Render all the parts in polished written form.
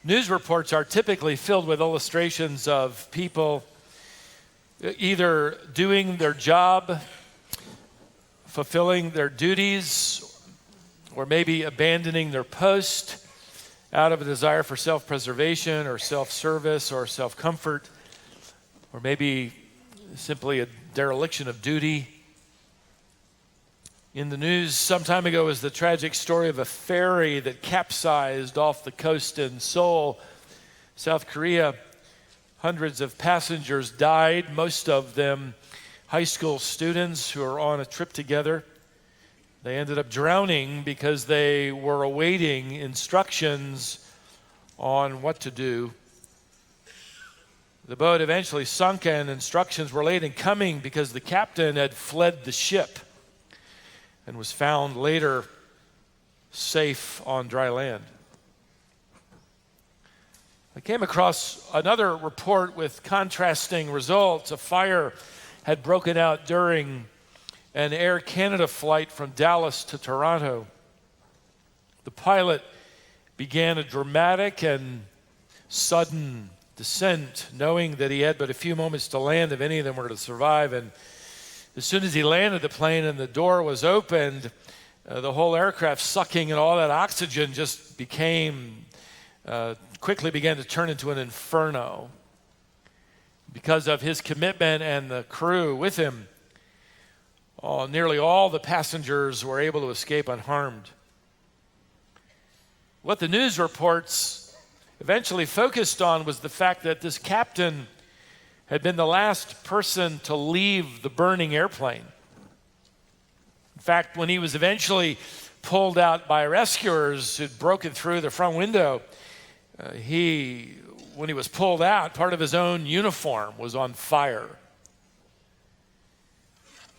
News reports are typically filled with illustrations of people either doing their job, fulfilling their duties, or maybe abandoning their post out of a desire for self-preservation or self-service or self-comfort, or maybe simply a dereliction of duty. In the news some time ago was the tragic story of a ferry that capsized off the coast in Seoul, South Korea. Hundreds of passengers died, most of them high school students who were on a trip together. They ended up drowning because they were awaiting instructions on what to do. The boat eventually sunk and instructions were late in coming because the captain had fled the ship and was found later safe on dry land. I came across another report with contrasting results. A fire had broken out during an Air Canada flight from Dallas to Toronto. The pilot began a dramatic and sudden descent, knowing that he had but a few moments to land if any of them were to survive. And as soon as he landed the plane and the door was opened, the whole aircraft sucking and all that oxygen just quickly began to turn into an inferno. Because of his commitment and the crew with him, nearly all the passengers were able to escape unharmed. What the news reports eventually focused on was the fact that this captain had been the last person to leave the burning airplane. In fact, when he was eventually pulled out by rescuers who'd broken through the front window, when he was pulled out, part of his own uniform was on fire.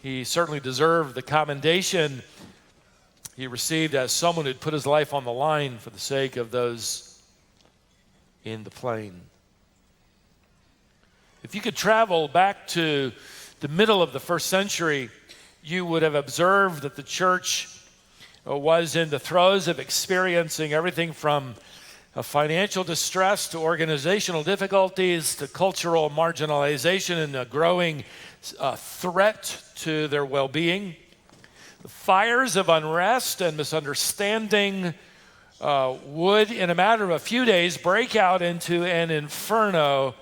He certainly deserved the commendation he received as someone who'd put his life on the line for the sake of those in the plane. If you could travel back to the middle of the first century, you would have observed that the church was in the throes of experiencing everything from financial distress to organizational difficulties to cultural marginalization and a growing threat to their well-being. The fires of unrest and misunderstanding would, in a matter of a few days, break out into an inferno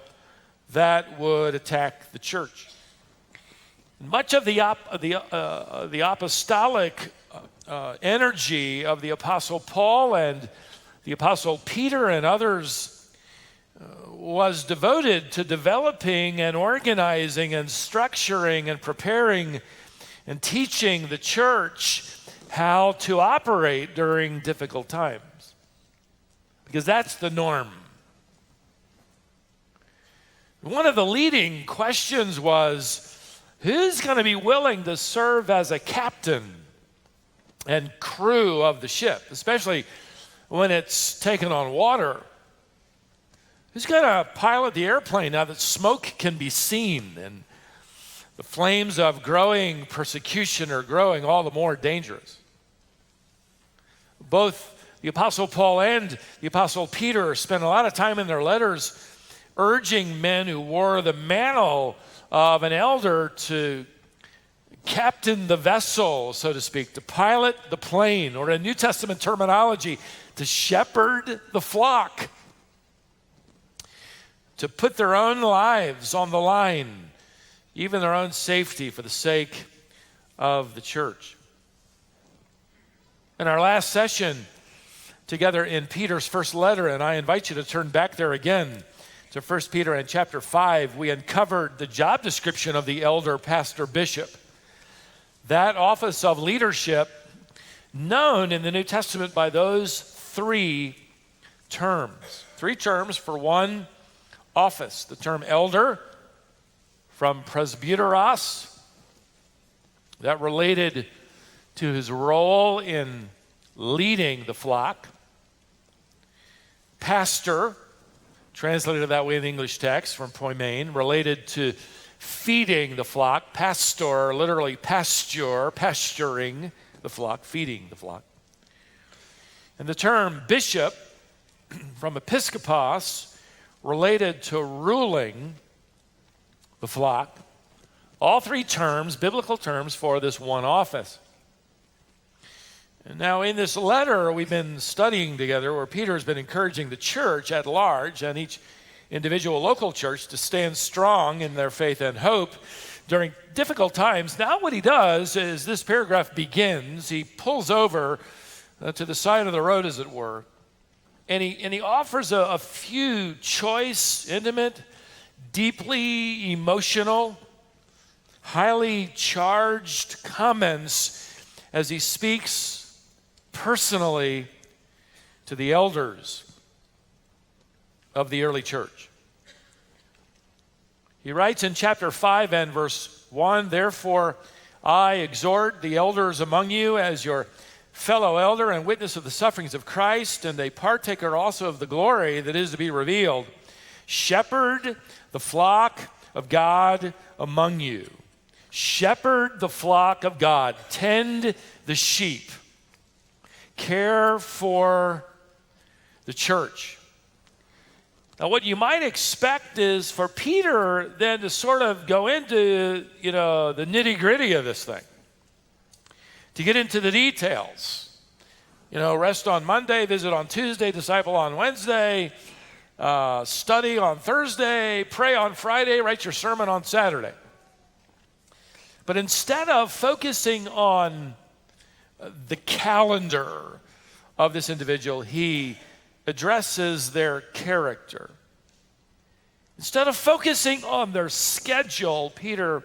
that would attack the church. Much of the apostolic energy of the Apostle Paul and the Apostle Peter and others was devoted to developing and organizing and structuring and preparing and teaching the church how to operate during difficult times. Because that's the norm. One of the leading questions was, who's going to be willing to serve as a captain and crew of the ship, especially when it's taken on water? Who's going to pilot the airplane now that smoke can be seen and the flames of growing persecution are growing all the more dangerous? Both the Apostle Paul and the Apostle Peter spent a lot of time in their letters urging men who wore the mantle of an elder to captain the vessel, so to speak, to pilot the plane, or in New Testament terminology, to shepherd the flock, to put their own lives on the line, even their own safety for the sake of the church. In our last session together in Peter's first letter, and I invite you to turn back there again to 1 Peter and chapter 5, we uncovered the job description of the elder, pastor, bishop. That office of leadership known in the New Testament by those three terms. Three terms for one office. The term elder, from presbyteros, that related to his role in leading the flock. Pastor, translated that way in the English text from poimen, related to feeding the flock. Pastor, literally pasturing the flock, feeding the flock. And the term bishop, from episkopos, related to ruling the flock. All three terms, biblical terms, for this one office. And now in this letter we've been studying together, where Peter has been encouraging the church at large and each individual local church to stand strong in their faith and hope during difficult times. Now what he does is, this paragraph begins, he pulls over to the side of the road, as it were, and he offers a few choice, intimate, deeply emotional, highly charged comments as he speaks personally to the elders of the early church. He writes in chapter 5 and verse 1, "Therefore I exhort the elders among you as your fellow elder and witness of the sufferings of Christ, and a partaker also of the glory that is to be revealed. Shepherd the flock of God among you." Shepherd the flock of God. Tend the sheep. Care for the church. Now, what you might expect is for Peter then to sort of go into, the nitty-gritty of this thing, to get into the details. Rest on Monday, visit on Tuesday, disciple on Wednesday, study on Thursday, pray on Friday, write your sermon on Saturday. But instead of focusing on the calendar of this individual, he addresses their character. Instead of focusing on their schedule, Peter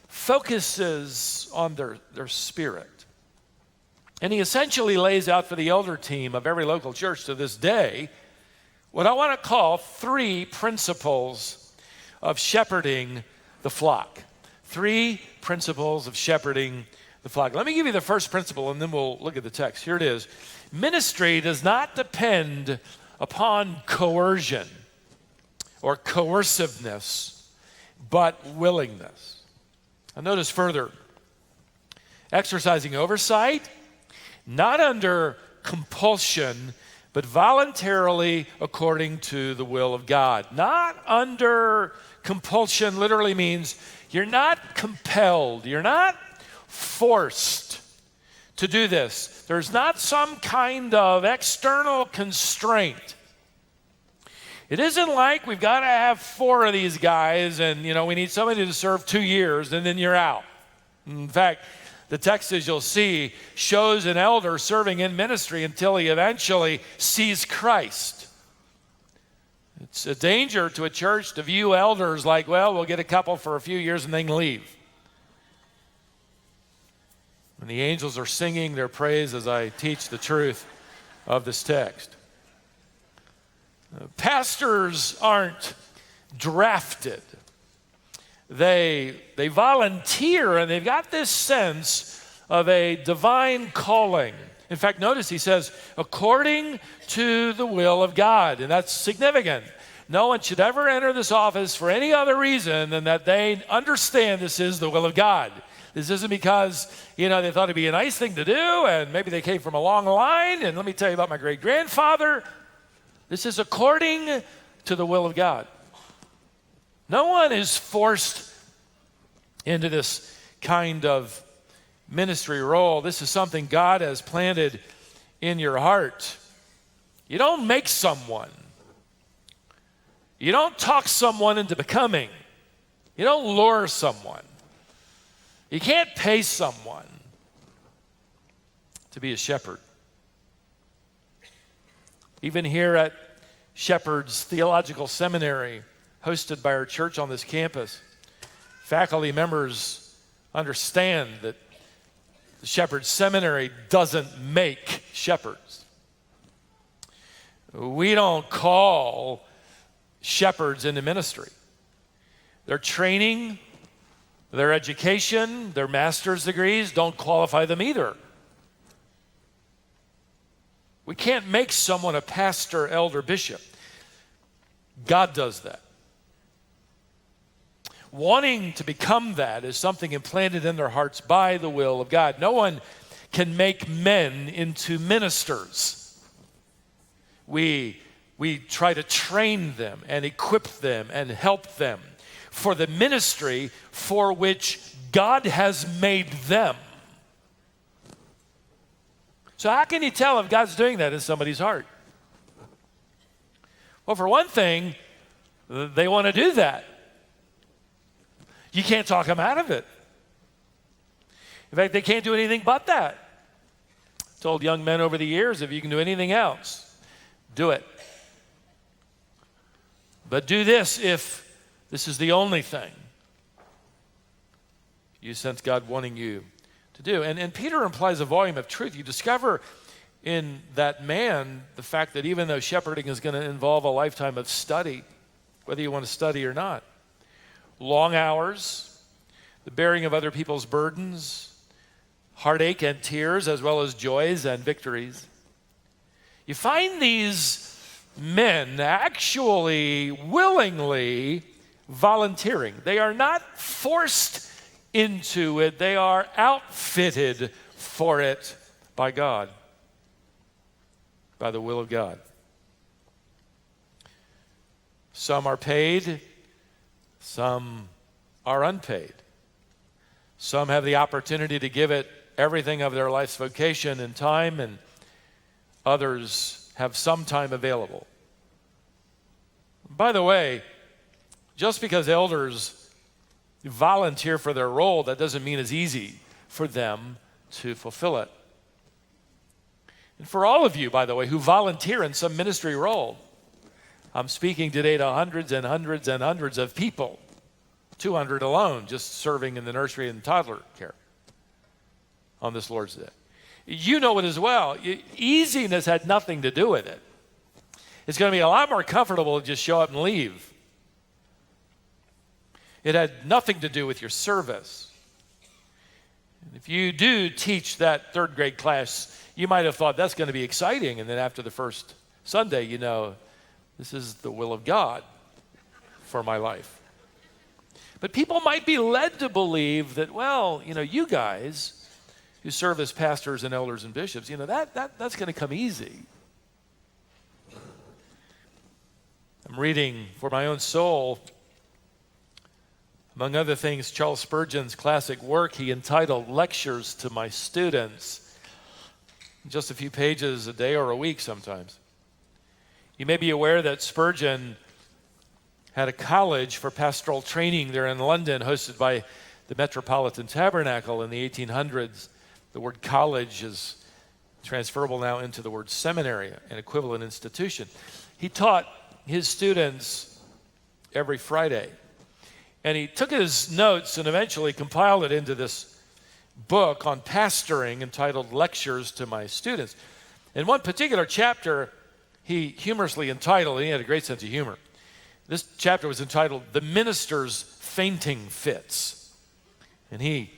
focuses on their spirit. And he essentially lays out for the elder team of every local church to this day what I want to call 3 principles of shepherding the flock. 3 principles of shepherding the flock. Let me give you the first principle, and then we'll look at the text. Here it is. Ministry does not depend upon coercion or coerciveness, but willingness. And notice further, exercising oversight, not under compulsion, but voluntarily according to the will of God. Not under compulsion literally means you're not compelled, you're not forced to do this. There's not some kind of external constraint. It isn't like we've got to have 4 of these guys and, we need somebody to serve 2 years and then you're out. In fact, the text, as you'll see, shows an elder serving in ministry until he eventually sees Christ. It's a danger to a church to view elders like, we'll get a couple for a few years and then leave. When the angels are singing their praise as I teach the truth of this text. Pastors aren't drafted. They volunteer, and they've got this sense of a divine calling. In fact, notice he says, according to the will of God. And that's significant. No one should ever enter this office for any other reason than that they understand this is the will of God. This isn't because, they thought it'd be a nice thing to do, and maybe they came from a long line, and let me tell you about my great-grandfather. This is according to the will of God. No one is forced into this kind of ministry role. This is something God has planted in your heart. You don't make someone. You don't talk someone into becoming. You don't lure someone. You can't pay someone to be a shepherd. Even here at Shepherd's Theological Seminary, hosted by our church on this campus, faculty members understand that the Shepherd's Seminary doesn't make shepherds. We don't call shepherds into ministry. Their training, their education, their master's degrees don't qualify them either. We can't make someone a pastor, elder, bishop. God does that. Wanting to become that is something implanted in their hearts by the will of God. No one can make men into ministers. We we try to train them and equip them and help them for the ministry for which God has made them. So how can you tell if God's doing that in somebody's heart? Well, for one thing, they want to do that. You can't talk them out of it. In fact, they can't do anything but that. I told young men over the years, if you can do anything else, do it. But do this if this is the only thing you sense God wanting you to do. And Peter implies a volume of truth. You discover in that man the fact that even though shepherding is going to involve a lifetime of study, whether you want to study or not, long hours, the bearing of other people's burdens, heartache and tears, as well as joys and victories, you find these men actually willingly volunteering. They are not forced into it. They are outfitted for it by God, by the will of God. Some are paid, some are unpaid. Some have the opportunity to give it everything of their life's vocation and time, and others have some time available. By the way, just because elders volunteer for their role, that doesn't mean it's easy for them to fulfill it. And for all of you, by the way, who volunteer in some ministry role, I'm speaking today to hundreds and hundreds and hundreds of people, 200 alone, just serving in the nursery and toddler care on this Lord's Day. You know it as well. Easiness had nothing to do with it. It's going to be a lot more comfortable to just show up and leave. It had nothing to do with your service. And if you do teach that third grade class, you might have thought that's going to be exciting. And then after the first Sunday, you know, this is the will of God for my life. But people might be led to believe that, well, you know, you guys who serve as pastors and elders and bishops, you know, that's going to come easy. I'm reading for my own soul, among other things, Charles Spurgeon's classic work he entitled Lectures to My Students. Just a few pages a day or a week sometimes. You may be aware that Spurgeon had a college for pastoral training there in London, hosted by the Metropolitan Tabernacle in the 1800s. The word college is transferable now into the word seminary, an equivalent institution. He taught his students every Friday. And he took his notes and eventually compiled it into this book on pastoring entitled Lectures to My Students. In one particular chapter, he humorously entitled, and he had a great sense of humor, this chapter was entitled, The Minister's Fainting Fits. And he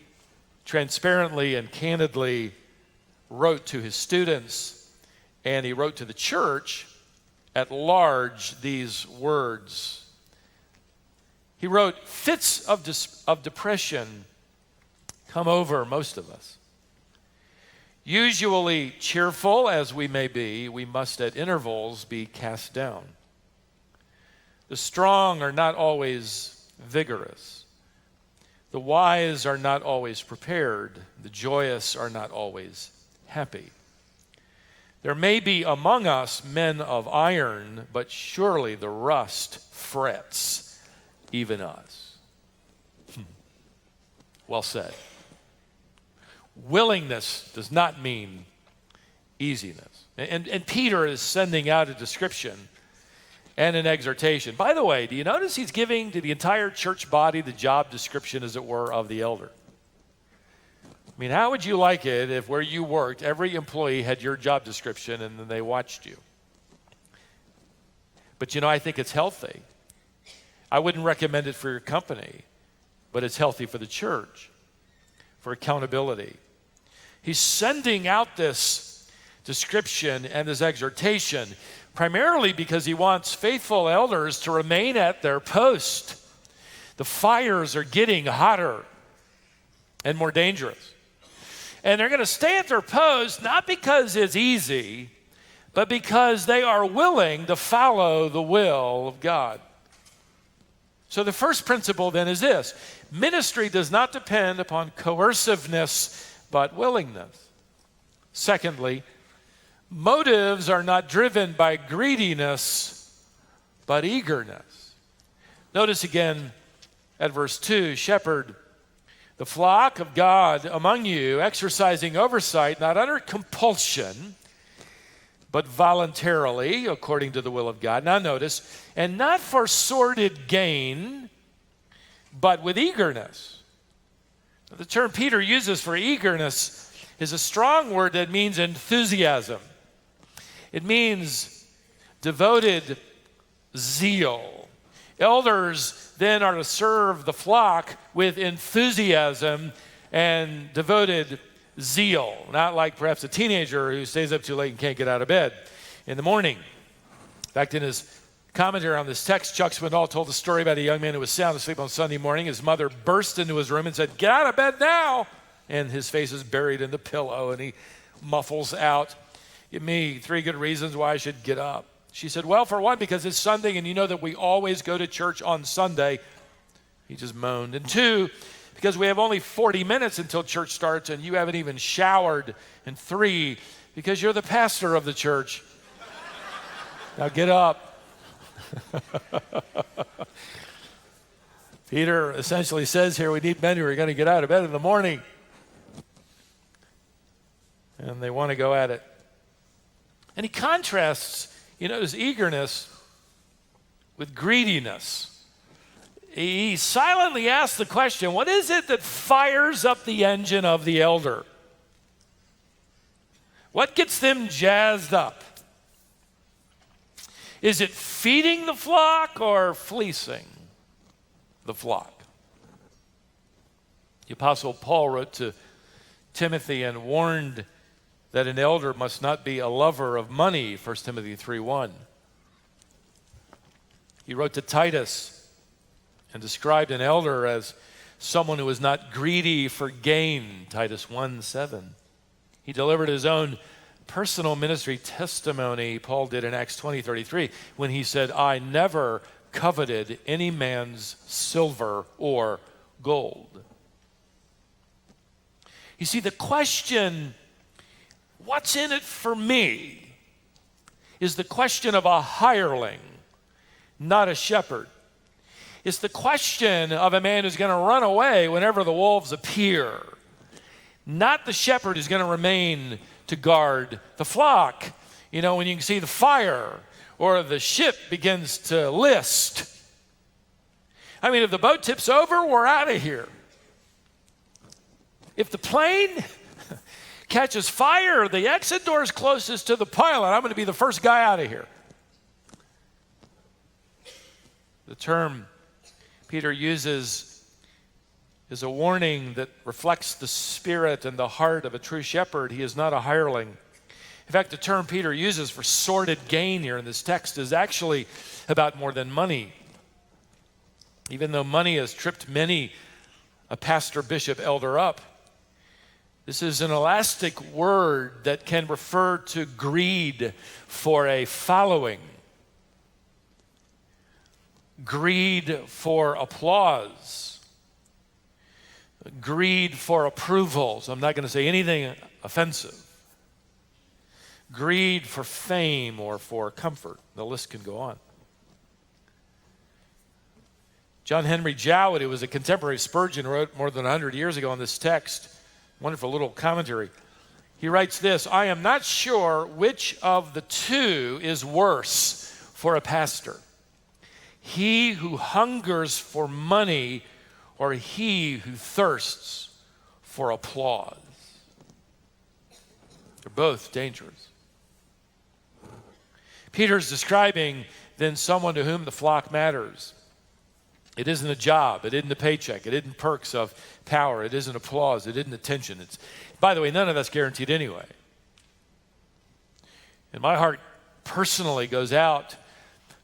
transparently and candidly wrote to his students, and he wrote to the church at large these words. He wrote, fits of depression come over most of us. Usually cheerful as we may be, we must at intervals be cast down. The strong are not always vigorous. The wise are not always prepared. The joyous are not always happy. There may be among us men of iron, but surely the rust frets even us. Well said. Willingness does not mean easiness. And Peter is sending out a description and an exhortation. By the way, do you notice he's giving to the entire church body the job description, as it were, of the elder? I mean, how would you like it if where you worked, every employee had your job description and then they watched you? But you know, I think it's healthy. I wouldn't recommend it for your company, but it's healthy for the church, for accountability. He's sending out this description and this exhortation primarily because he wants faithful elders to remain at their post. The fires are getting hotter and more dangerous. And they're going to stay at their post not because it's easy, but because they are willing to follow the will of God. So the first principle then is this: ministry does not depend upon coerciveness, but willingness. Secondly, motives are not driven by greediness, but eagerness. Notice again at verse 2, shepherd the flock of God among you, exercising oversight, not under compulsion, but voluntarily, according to the will of God. Now notice, and not for sordid gain, but with eagerness. The term Peter uses for eagerness is a strong word that means enthusiasm. It means devoted zeal. Elders then are to serve the flock with enthusiasm and devoted zeal, not like perhaps a teenager who stays up too late and can't get out of bed in the morning. In fact, in his commentary on this text, Chuck Swindoll told a story about a young man who was sound asleep on Sunday morning. His mother burst into his room and said, "Get out of bed now!" And his face is buried in the pillow, and he muffles out, "Give me 3 good reasons why I should get up." She said, "Well, for one, because it's Sunday, and you know that we always go to church on Sunday." He just moaned. "And 2, because we have only 40 minutes until church starts, and you haven't even showered." And 3, because you're the pastor of the church. Now get up. Peter essentially says here, we need men who are going to get out of bed in the morning. And they want to go at it. And he contrasts, his eagerness with greediness. He silently asks the question, what is it that fires up the engine of the elder? What gets them jazzed up? Is it feeding the flock or fleecing the flock? The Apostle Paul wrote to Timothy and warned that an elder must not be a lover of money, 1 Timothy 3:1. He wrote to Titus and described an elder as someone who is not greedy for gain, Titus 1:7. He delivered his own personal ministry testimony, Paul did in Acts 20:33, when he said, "I never coveted any man's silver or gold." You see, the question, what's in it for me, is the question of a hireling, not a shepherd. It's the question of a man who's going to run away whenever the wolves appear, not the shepherd who's going to remain to guard the flock. When you can see the fire or the ship begins to list. If the boat tips over, we're out of here. If the plane catches fire, the exit door is closest to the pilot. I'm going to be the first guy out of here. The term Peter uses is a warning that reflects the spirit and the heart of a true shepherd. He is not a hireling. In fact, the term Peter uses for sordid gain here in this text is actually about more than money. Even though money has tripped many a pastor, bishop, elder up, this is an elastic word that can refer to greed for a following, greed for applause, greed for approval. So I'm not going to say anything offensive. Greed for fame or for comfort. The list can go on. John Henry Jowett, who was a contemporary of Spurgeon, wrote more than 100 years ago on this text. Wonderful little commentary. He writes this: "I am not sure which of the two is worse for a pastor. He who hungers for money or he who thirsts for applause." They're both dangerous. Peter's describing then someone to whom the flock matters. It isn't a job. It isn't a paycheck. It isn't perks of power. It isn't applause. It isn't attention. By the way, none of that's guaranteed anyway. And my heart personally goes out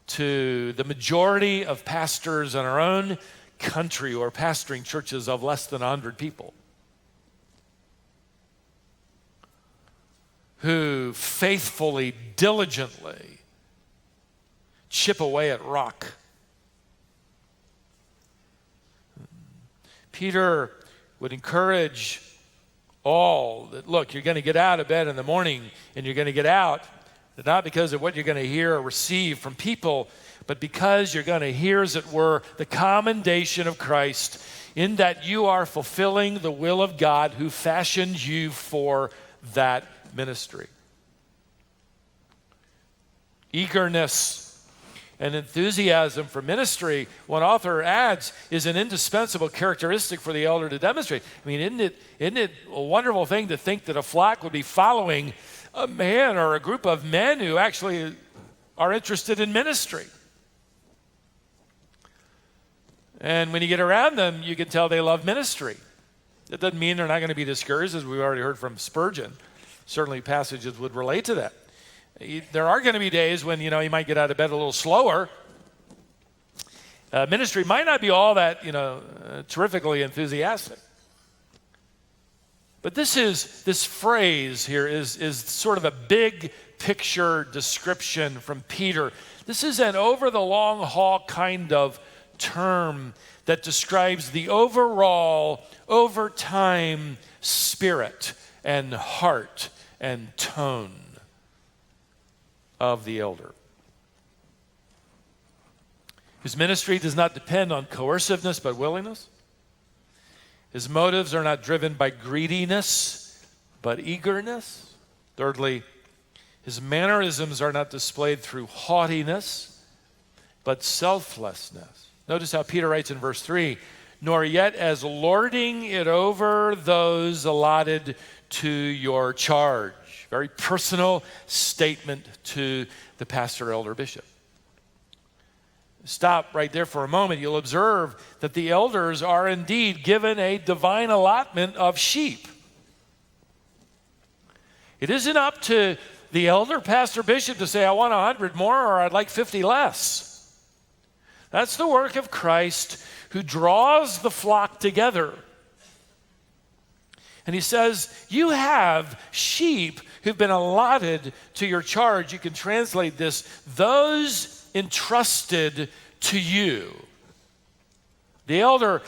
to the majority of pastors in our own country who are pastoring churches of less than 100 people, who faithfully, diligently chip away at rock. Peter would encourage all that, look, you're going to get out of bed in the morning and you're going to get out, not because of what you're going to hear or receive from people, but because you're going to hear, as it were, the commendation of Christ in that you are fulfilling the will of God who fashioned you for that ministry. Eagerness and enthusiasm for ministry, one author adds, is an indispensable characteristic for the elder to demonstrate. I mean, isn't it a wonderful thing to think that a flock would be following a man or a group of men who actually are interested in ministry? And when you get around them, you can tell they love ministry. That doesn't mean they're not going to be discouraged, as we've already heard from Spurgeon. Certainly passages would relate to that. There are going to be days when, you might get out of bed a little slower. Ministry might not be all that, terrifically enthusiastic. But this phrase here is sort of a big picture description from Peter. This is an over the long haul kind of term that describes the overall, over time spirit and heart and tone of the elder. His ministry does not depend on coerciveness but willingness. His motives are not driven by greediness but eagerness. Thirdly, his mannerisms are not displayed through haughtiness but selflessness. Notice how Peter writes in verse 3, nor yet as lording it over those allotted to your charge. Very personal statement to the pastor, elder, bishop. Stop right there for a moment. You'll observe that the elders are indeed given a divine allotment of sheep. It isn't up to the elder, pastor, bishop to say, I want 100 more or I'd like 50 less. That's the work of Christ who draws the flock together. And he says, you have sheep who've been allotted to your charge. You can translate this, those entrusted to you. The elder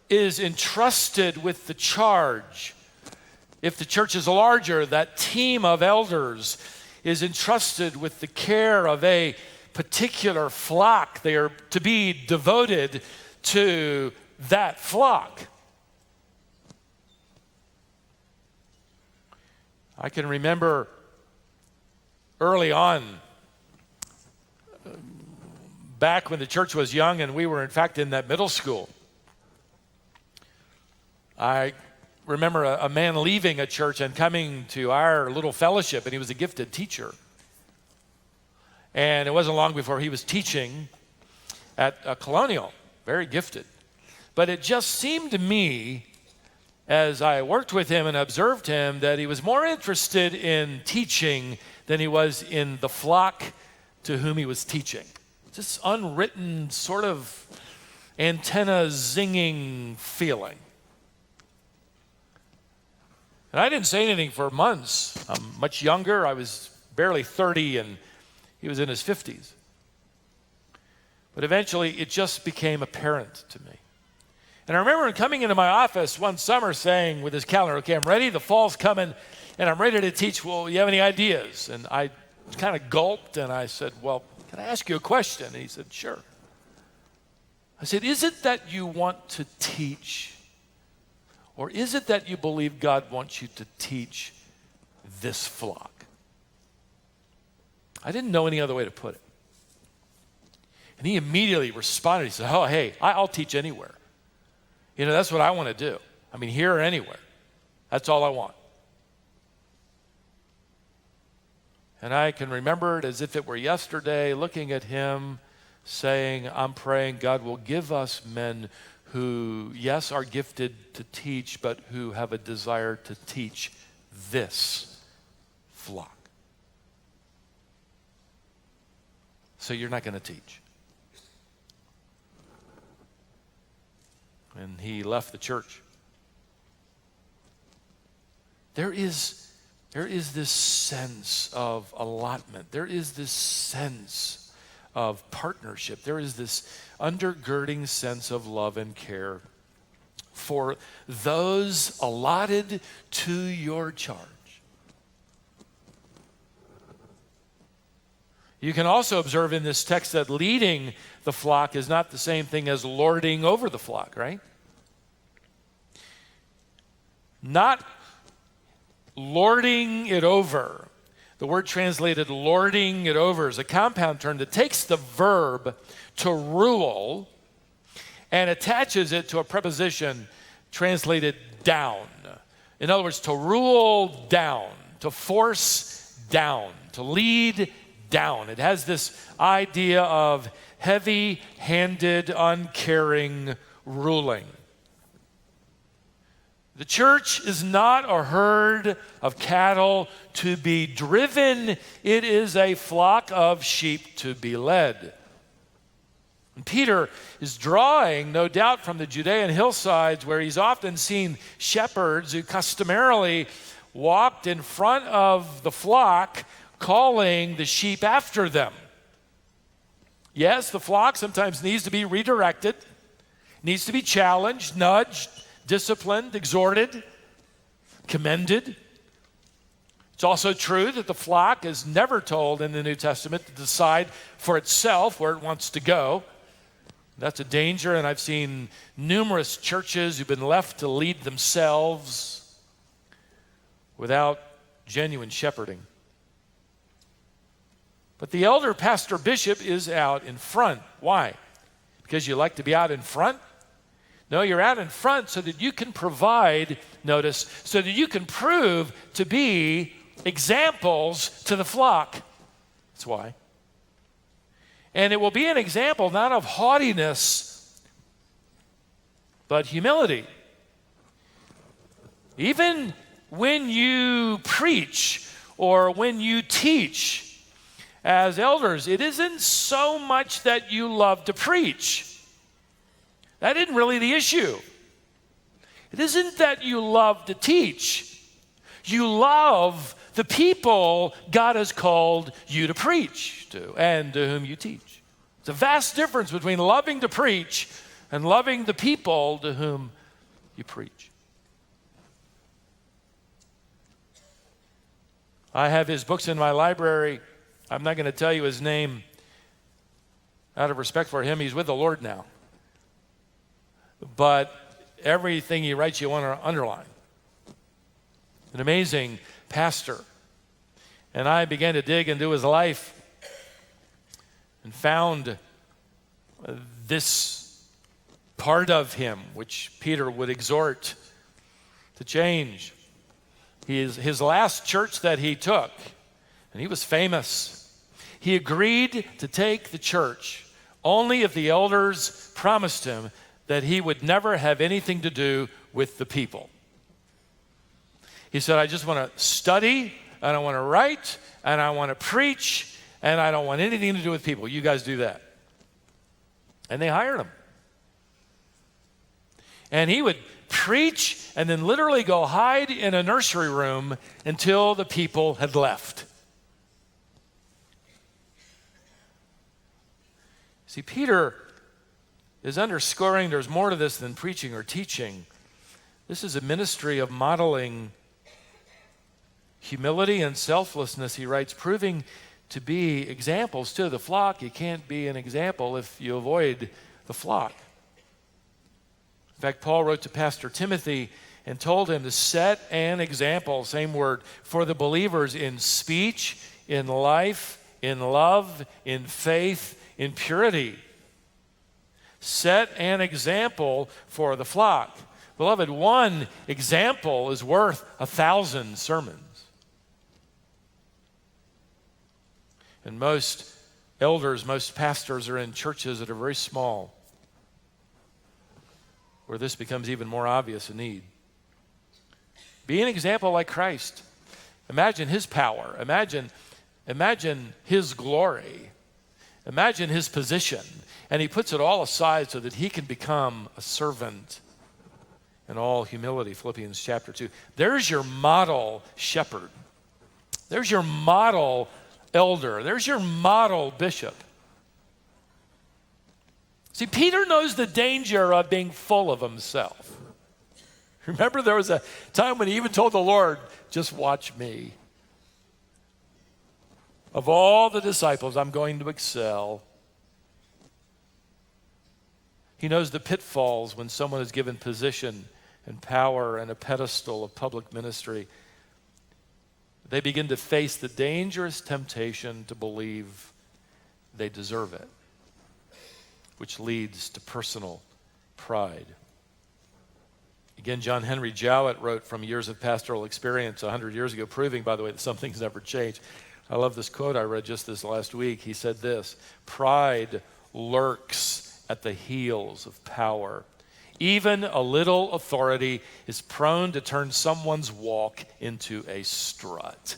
is entrusted with the charge. If the church is larger, that team of elders is entrusted with the care of a particular flock. They are to be devoted to that flock. I can remember early on, back when the church was young and we were in fact in that middle school, I remember a man leaving a church and coming to our little fellowship, and he was a gifted teacher. And it wasn't long before he was teaching at a Colonial, very gifted. But it just seemed to me, as I worked with him and observed him, that he was more interested in teaching than he was in the flock to whom he was teaching. This unwritten sort of antenna zinging feeling. And I didn't say anything for months. I'm much younger. I was barely 30 and he was in his 50s. But eventually it just became apparent to me. And I remember him coming into my office one summer saying with his calendar, okay, I'm ready, the fall's coming, and I'm ready to teach. Well, you have any ideas? And I kind of gulped and I said, well, can I ask you a question? And he said, sure. I said, is it that you want to teach? Or is it that you believe God wants you to teach this flock? I didn't know any other way to put it. And he immediately responded. He said, oh, hey, I'll teach anywhere. That's what I want to do. I mean, here or anywhere. That's all I want. And I can remember it as if it were yesterday, looking at him, saying, I'm praying God will give us men who, yes, are gifted to teach, but who have a desire to teach this flock. So you're not going to teach. And he left the church. There is there is this sense of allotment. There is this sense of partnership. There is this undergirding sense of love and care for those allotted to your charge. You can also observe in this text that leading the flock is not the same thing as lording over the flock, right? Not lording it over. The word translated lording it over is a compound term that takes the verb to rule and attaches it to a preposition translated down. In other words, to rule down, to force down, to lead down. It has this idea of heavy-handed, uncaring ruling. The church is not a herd of cattle to be driven. It is a flock of sheep to be led. And Peter is drawing, no doubt, from the Judean hillsides where he's often seen shepherds who customarily walked in front of the flock, calling the sheep after them. Yes, the flock sometimes needs to be redirected, needs to be challenged, nudged, disciplined, exhorted, commended. It's also true that the flock is never told in the New Testament to decide for itself where it wants to go. That's a danger, and I've seen numerous churches who've been left to lead themselves without genuine shepherding. But the elder pastor bishop is out in front. Why? Because you like to be out in front? No, you're out in front so that you can provide, notice, so that you can prove to be examples to the flock. That's why. And it will be an example not of haughtiness, but humility. Even when you preach or when you teach as elders, it isn't so much that you love to preach. That isn't really the issue. It isn't that you love to teach. You love the people God has called you to preach to and to whom you teach. It's a vast difference between loving to preach and loving the people to whom you preach. I have his books in my library. I'm not going to tell you his name out of respect for him. He's with the Lord now. But everything he writes you want to underline. An amazing pastor. And I began to dig into his life and found this part of him which Peter would exhort to change. His last church that he took, and he was famous, he agreed to take the church only if the elders promised him that he would never have anything to do with the people. He said, I just want to study, and I want to write, and I want to preach, and I don't want anything to do with people. You guys do that. And they hired him. And he would preach and then literally go hide in a nursery room until the people had left. See, Peter is underscoring there's more to this than preaching or teaching. This is a ministry of modeling humility and selflessness, he writes, proving to be examples to the flock. You can't be an example if you avoid the flock. In fact, Paul wrote to Pastor Timothy and told him to set an example, same word, for the believers in speech, in life, in love, in faith, in purity. Set an example for the flock. Beloved, one example is worth 1,000 sermons. And most elders, most pastors are in churches that are very small, where this becomes even more obvious a need. Be an example like Christ. Imagine his power. Imagine his glory. Imagine his position. And he puts it all aside so that he can become a servant in all humility. Philippians chapter 2. There's your model shepherd. There's your model elder. There's your model bishop. See, Peter knows the danger of being full of himself. Remember, there was a time when he even told the Lord, just watch me. Of all the disciples, I'm going to excel. He knows the pitfalls when someone is given position and power and a pedestal of public ministry. They begin to face the dangerous temptation to believe they deserve it, which leads to personal pride. Again, John Henry Jowett wrote from years of pastoral experience 100 years ago, proving, by the way, that some things never change. I love this quote I read just this last week. He said this: "Pride lurks at the heels of power. Even a little authority is prone to turn someone's walk into a strut."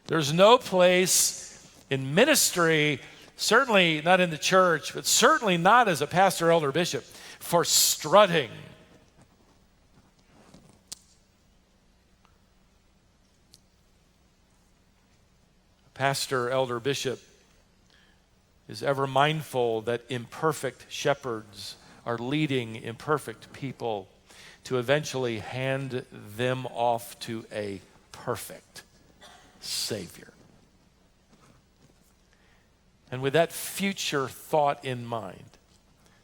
There's no place in ministry, certainly not in the church, but certainly not as a pastor, elder, bishop, for strutting. Pastor, elder, bishop is ever mindful that imperfect shepherds are leading imperfect people to eventually hand them off to a perfect Savior. And with that future thought in mind,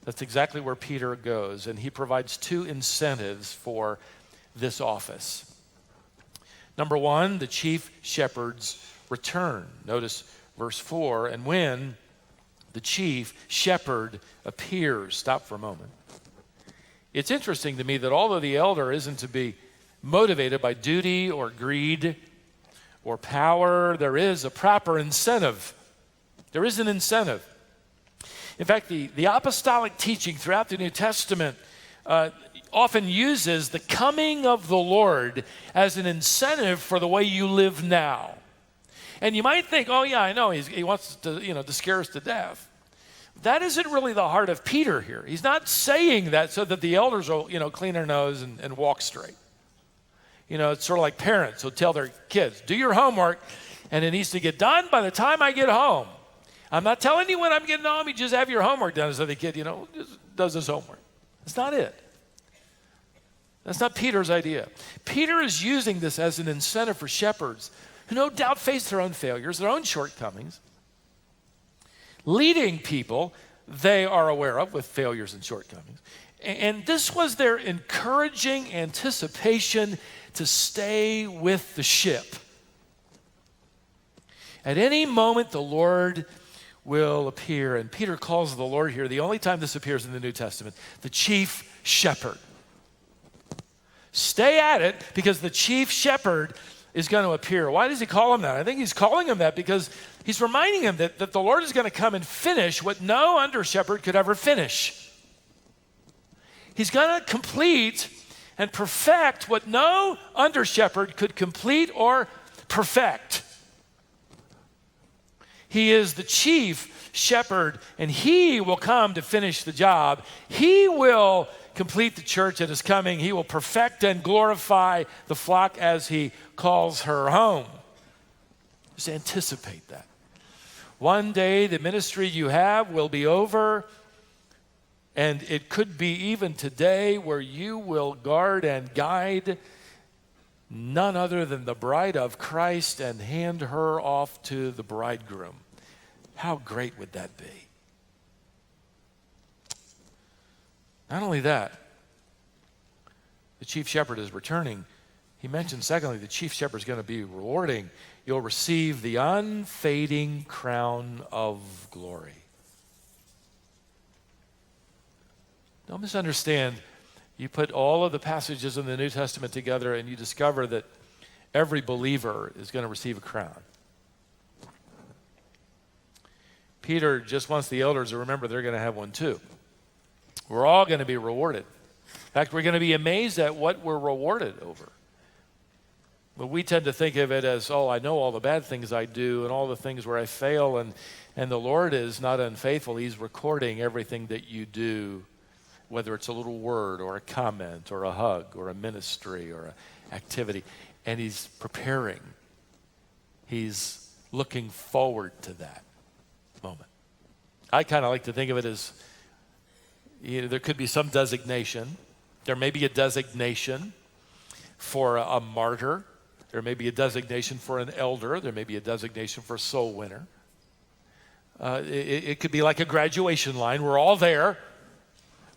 that's exactly where Peter goes, and he provides two incentives for this office. Number one, the chief shepherds return. Notice verse 4, and when the chief shepherd appears. Stop for a moment. It's interesting to me that although the elder isn't to be motivated by duty or greed or power, there is a proper incentive. There is an incentive. In fact, the apostolic teaching throughout the New Testament often uses the coming of the Lord as an incentive for the way you live now. And you might think, oh yeah, I know, he wants to scare us to death. That isn't really the heart of Peter here. He's not saying that so that the elders will, clean their nose and walk straight. It's sort of like parents who tell their kids, do your homework, and it needs to get done by the time I get home. I'm not telling you when I'm getting home, you just have your homework done, so the kid, just does his homework. That's not it. That's not Peter's idea. Peter is using this as an incentive for shepherds who no doubt face their own failures, their own shortcomings, leading people they are aware of with failures and shortcomings. And this was their encouraging anticipation to stay with the ship. At any moment, the Lord will appear, and Peter calls the Lord here, the only time this appears in the New Testament, the chief shepherd. Stay at it, because the chief shepherd is going to appear. Why does he call him that? I think he's calling him that because he's reminding him that the Lord is going to come and finish what no under shepherd could ever finish. He's going to complete and perfect what no under shepherd could complete or perfect. He is the chief shepherd, and he will come to finish the job. He will complete the church that is coming. He will perfect and glorify the flock as he calls her home. Just anticipate that. One day the ministry you have will be over, and it could be even today where you will guard and guide none other than the bride of Christ and hand her off to the bridegroom. How great would that be? Not only that, the chief shepherd is returning. He mentioned, secondly, the chief shepherd is going to be rewarding. You'll receive the unfading crown of glory. Don't misunderstand. You put all of the passages in the New Testament together and you discover that every believer is going to receive a crown. Peter just wants the elders to remember they're going to have one too. We're all going to be rewarded. In fact, we're going to be amazed at what we're rewarded over. But we tend to think of it as, I know all the bad things I do and all the things where I fail, and the Lord is not unfaithful. He's recording everything that you do, whether it's a little word or a comment or a hug or a ministry or an activity. and he's preparing. He's looking forward to that moment. I kind of like to think of it as, there could be some designation. There may be a designation for a martyr. There may be a designation for an elder. There may be a designation for a soul winner. It could be like a graduation line. We're all there.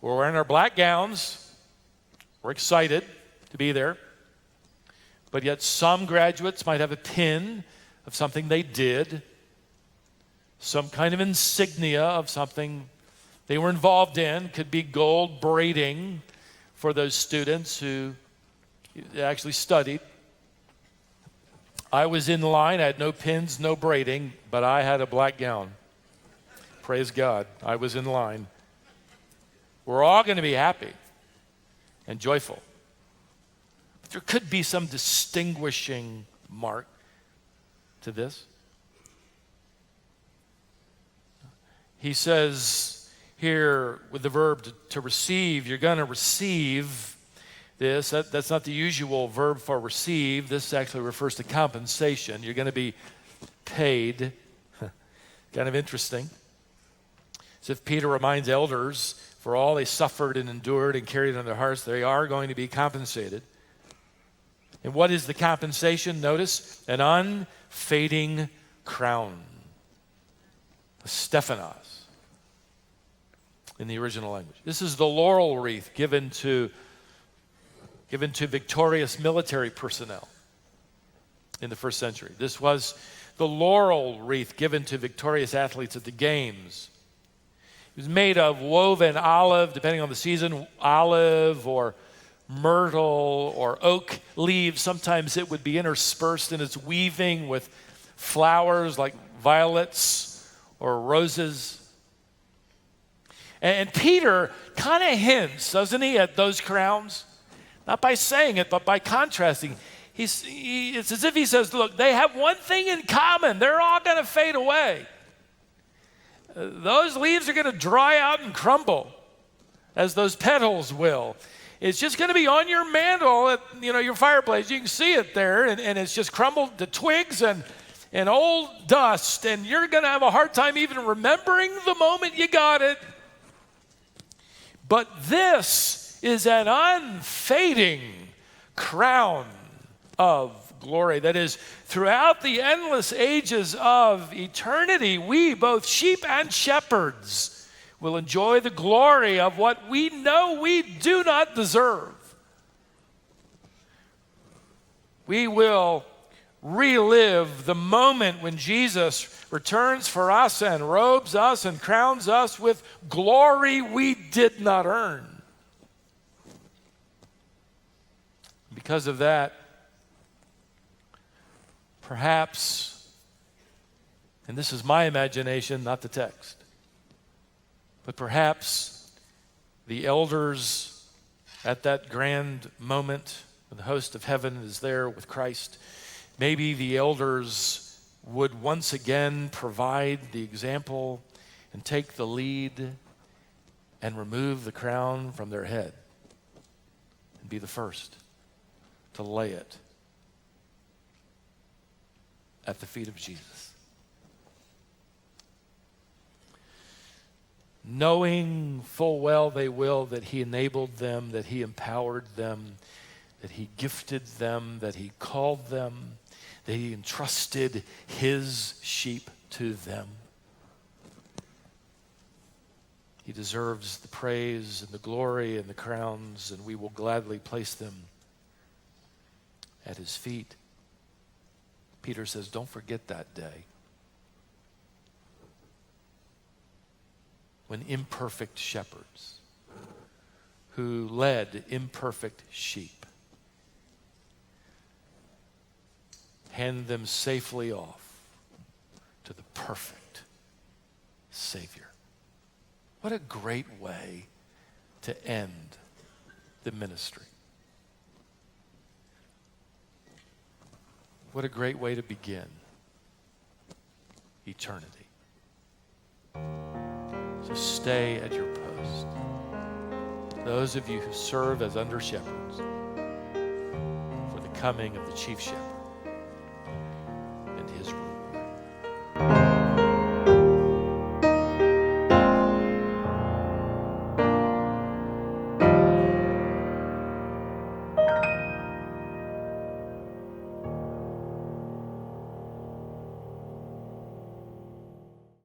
We're wearing our black gowns. We're excited to be there. But yet some graduates might have a pin of something they did, some kind of insignia of something they were involved in. Could be gold braiding for those students who actually studied. I was in line. I had no pins, no braiding, but I had a black gown. Praise God. I was in line. We're all going to be happy and joyful. But there could be some distinguishing mark to this. He says here with the verb to receive, you're going to receive this. That's not the usual verb for receive. This actually refers to compensation. You're going to be paid. Kind of interesting. As if Peter reminds elders, for all they suffered and endured and carried on their hearts, they are going to be compensated. And what is the compensation? Notice, an unfading crown. A Stephanos in the original language. This is the laurel wreath given to victorious military personnel in the first century. This was the laurel wreath given to victorious athletes at the games. It was made of woven olive, depending on the season, olive or myrtle or oak leaves. Sometimes it would be interspersed in its weaving with flowers like violets or roses. And Peter kind of hints, doesn't he, at those crowns? Not by saying it, but by contrasting. It's as if he says, look, they have one thing in common. They're all going to fade away. Those leaves are going to dry out and crumble, as those petals will. It's just going to be on your mantle at your fireplace. You can see it there, and it's just crumbled to twigs and old dust, and you're going to have a hard time even remembering the moment you got it. But this is an unfading crown of glory. That is, throughout the endless ages of eternity, we, both sheep and shepherds, will enjoy the glory of what we know we do not deserve. We will relive the moment when Jesus returns for us and robes us and crowns us with glory we did not earn. Because of that, perhaps, and this is my imagination, not the text, but perhaps the elders at that grand moment when the host of heaven is there with Christ, maybe the elders would once again provide the example and take the lead and remove the crown from their head and be the first to lay it at the feet of Jesus. Knowing full well they will that he enabled them, that he empowered them, that he gifted them, that he called them, that he entrusted his sheep to them. He deserves the praise and the glory and the crowns, and we will gladly place them at his feet. Peter says, don't forget that day when imperfect shepherds who led imperfect sheep hand them safely off to the perfect Savior. What a great way to end the ministry. What a great way to begin eternity. So stay at your post. Those of you who serve as under shepherds, for the coming of the chief shepherd.